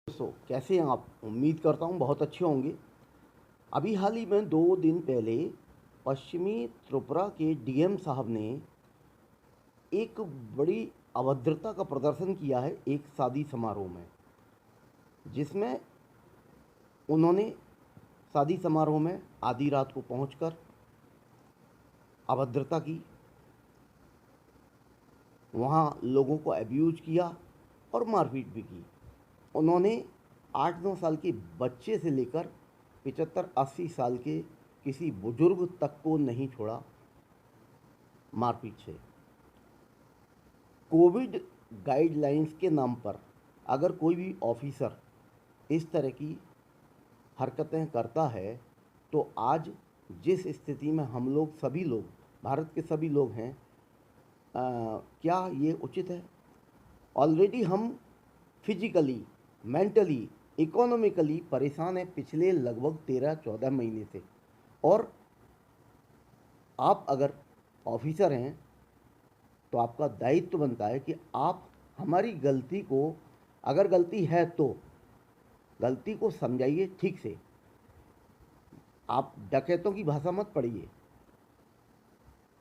दोस्तों कैसे हैं आप? उम्मीद करता हूँ बहुत अच्छे होंगे। अभी हाल ही में 2 दिन पहले पश्चिमी त्रिपुरा के डीएम साहब ने एक बड़ी अभद्रता का प्रदर्शन किया है एक शादी समारोह में, जिसमें उन्होंने शादी समारोह में आधी रात को पहुंचकर अभद्रता की, वहां लोगों को अब्यूज किया और मारपीट भी की। उन्होंने 8-9 साल के बच्चे से लेकर 75-80 साल के किसी बुजुर्ग तक को नहीं छोड़ा मारपीट से। कोविड गाइडलाइंस के नाम पर अगर कोई भी ऑफिसर इस तरह की हरकतें करता है तो आज जिस स्थिति में हम लोग सभी लोग, भारत के सभी लोग हैं, क्या ये उचित है? ऑलरेडी हम फिजिकली, मेंटली, इकोनॉमिकली परेशान हैं पिछले लगभग 13-14 महीने से। और आप अगर ऑफिसर हैं तो आपका दायित्व बनता है कि आप हमारी गलती को, अगर गलती है तो गलती को समझाइए ठीक से। आप डकैतों की भाषा मत पढ़िए।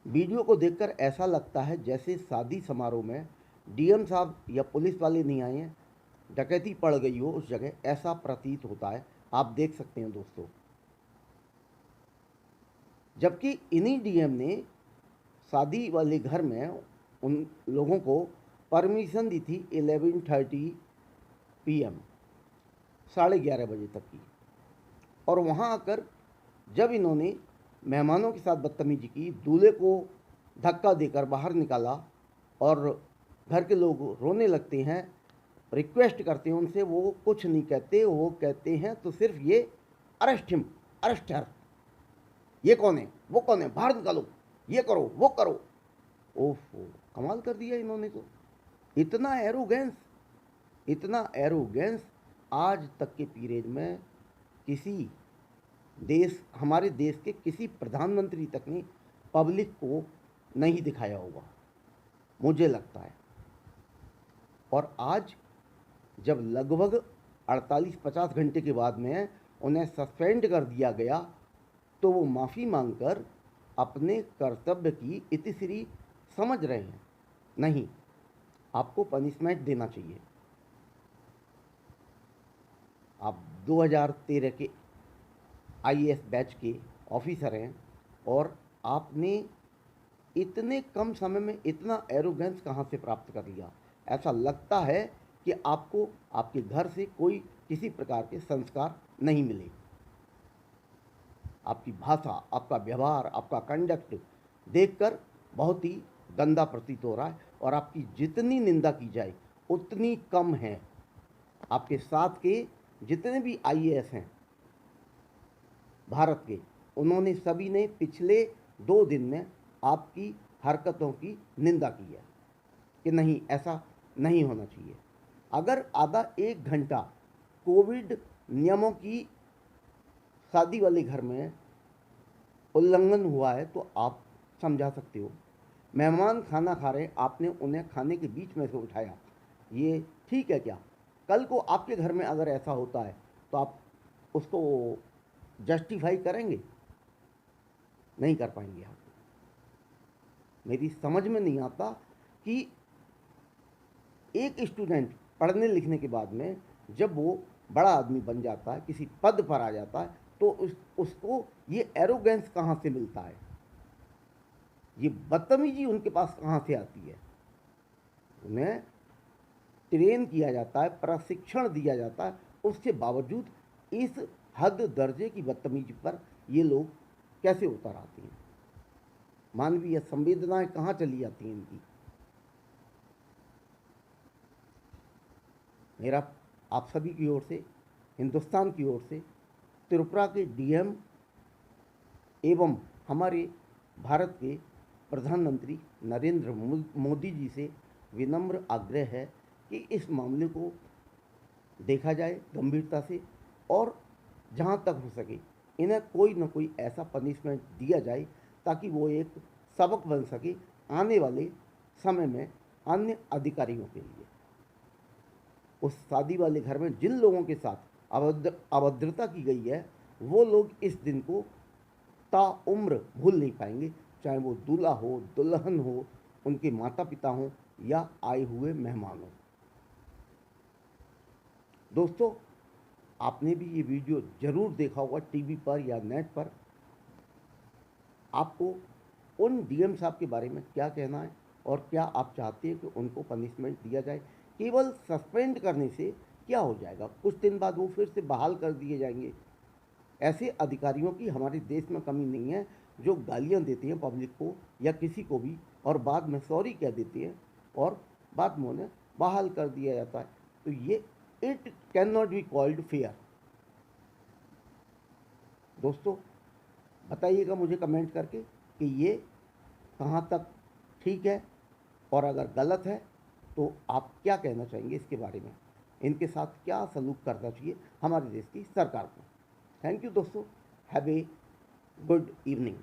वीडियो को देखकर ऐसा लगता है जैसे शादी समारोह में डीएम साहब या पुलिस वाले नहीं आए हैं, डकैती पड़ गई हो उस जगह, ऐसा प्रतीत होता है। आप देख सकते हैं दोस्तों। जबकि इन्हीं डीएम ने शादी वाले घर में उन लोगों को परमिशन दी थी 11:30 PM, 11:30 बजे तक की। और वहाँ आकर जब इन्होंने मेहमानों के साथ बदतमीजी की, दूल्हे को धक्का देकर बाहर निकाला और घर के लोग रोने लगते हैं, रिक्वेस्ट करते हैं उनसे, वो कुछ नहीं कहते। वो कहते हैं तो सिर्फ ये अरेस्ट हिम, अरेस्ट हर, ये कौन है, वो कौन है, बाहर निकालो, ये करो, वो करो। ओफो, कमाल कर दिया इन्होंने तो। इतना एरोगेंस, इतना एरोगेंस आज तक के पीरियड में किसी देश, हमारे देश के किसी प्रधानमंत्री तक ने पब्लिक को नहीं दिखाया होगा, मुझे लगता है। और आज जब लगभग 48-50 घंटे के बाद में उन्हें सस्पेंड कर दिया गया तो वो माफ़ी मांगकर अपने कर्तव्य की इतिश्री समझ रहे हैं। नहीं, आपको पनिशमेंट देना चाहिए। आप 2013 के आईएएस बैच के ऑफिसर हैं और आपने इतने कम समय में इतना एरोगेंस कहाँ से प्राप्त कर लिया? ऐसा लगता है कि आपको आपके घर से कोई किसी प्रकार के संस्कार नहीं मिले। आपकी भाषा, आपका व्यवहार, आपका कंडक्ट देखकर बहुत ही गंदा प्रतीत हो रहा है। और आपकी जितनी निंदा की जाए उतनी कम है। आपके साथ के जितने भी आईएएस हैं भारत के, उन्होंने सभी ने पिछले 2 दिन में आपकी हरकतों की निंदा की है कि नहीं, ऐसा नहीं होना चाहिए। अगर आधा 1 घंटा कोविड नियमों की शादी वाले घर में उल्लंघन हुआ है तो आप समझा सकते हो। मेहमान खाना खा रहे, आपने उन्हें खाने के बीच में से उठाया, ये ठीक है क्या? कल को आपके घर में अगर ऐसा होता है तो आप उसको जस्टिफाई करेंगे? नहीं कर पाएंगे आप। मेरी समझ में नहीं आता कि एक स्टूडेंट पढ़ने लिखने के बाद में जब वो बड़ा आदमी बन जाता है, किसी पद पर आ जाता है, तो उसको ये एरोगेंस कहाँ से मिलता है, ये बदतमीजी उनके पास कहाँ से आती है? उन्हें ट्रेन किया जाता है, प्रशिक्षण दिया जाता है, उसके बावजूद इस हद दर्जे की बदतमीजी पर ये लोग कैसे उतर आते हैं? मानवीय संवेदनाएं कहाँ चली जाती हैं इनकी? मेरा आप सभी की ओर से, हिंदुस्तान की ओर से, त्रिपुरा के डीएम एवं हमारे भारत के प्रधानमंत्री नरेंद्र मोदी जी से विनम्र आग्रह है कि इस मामले को देखा जाए गंभीरता से और जहाँ तक हो सके इन्हें कोई न कोई ऐसा पनिशमेंट दिया जाए ताकि वो एक सबक बन सके आने वाले समय में अन्य अधिकारियों के लिए। उस शादी वाले घर में जिन लोगों के साथ अभद्रता की गई है, वो लोग इस दिन को ताउम्र भूल नहीं पाएंगे, चाहे वो दूल्हा हो, दुल्हन हो, उनके माता पिता हों या आए हुए मेहमान हों। दोस्तों, आपने भी ये वीडियो ज़रूर देखा होगा टीवी पर या नेट पर। आपको उन डीएम साहब के बारे में क्या कहना है और क्या आप चाहते हैं कि उनको पनिशमेंट दिया जाए? केवल सस्पेंड करने से क्या हो जाएगा? कुछ दिन बाद वो फिर से बहाल कर दिए जाएंगे। ऐसे अधिकारियों की हमारे देश में कमी नहीं है, जो गालियां देते हैं पब्लिक को या किसी को भी और बाद में सॉरी कह देते हैं और बाद में उन्हें बहाल कर दिया जाता है। तो ये it can not be called fair. दोस्तों, बताइएगा मुझे कमेंट करके कि ये कहाँ तक ठीक है और अगर गलत है तो आप क्या कहना चाहेंगे इसके बारे में। इनके साथ क्या सलूक करना चाहिए हमारे देश की सरकार को। थैंक यू दोस्तों, हैव ए गुड इवनिंग।